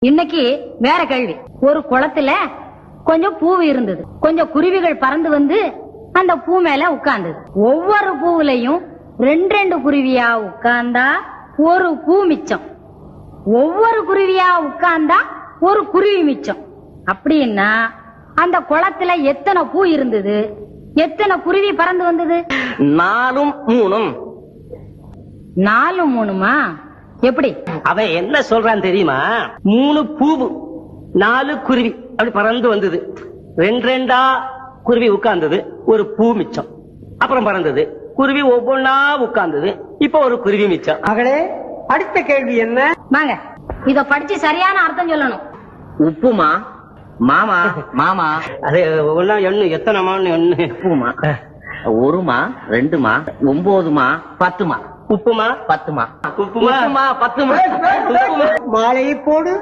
இன்னைக்கு வேற கேள்வி. ஒரு குளத்துல கொஞ்சம் பூ இருந்தது. கொஞ்சம் குருவிகள் பறந்து வந்து அந்த பூ மேல உட்கார்ந்தது. ஒவ்வொரு பூவுலையும் ரெண்டு ரெண்டு குருவியா உட்கார்ந்தா ஒரு பூ மிச்சம். ஒவ்வொரு குருவியா உட்கார்ந்தா ஒரு குருவி மிச்சம். அப்படின்னா அந்த குளத்துல எத்தனை பூ இருந்தது, எத்தனை குருவி பறந்து வந்தது? 4 3. 4 3மா? எப்படி? அவன் என்ன சொல்றான் தெரியுமா? 3 பூவு 4 குருவி அப்படி பறந்து வந்தது. ரெண்டு ரெண்டா குருவி உட்கார்ந்தது, ஒரு பூ மிச்சம். அப்புறம் பறந்தது, குருவி ஒவ்வொன்னா உட்கார்ந்தது, இப்ப ஒரு குருவி மிச்சம். மகளே, அடுத்த கேள்வி என்ன? வாங்க, இத படிச்சு சரியான அர்த்தம் சொல்லணும். உப்புமா மாமா மாமா அது ஒன்னா எண்ணு, எத்தனை மான்னு எண்ணு. உப்புமா 1மா 2மா 9மா 10மா உப்புமா 10மா உப்புமா 10மா மாலையை போடு.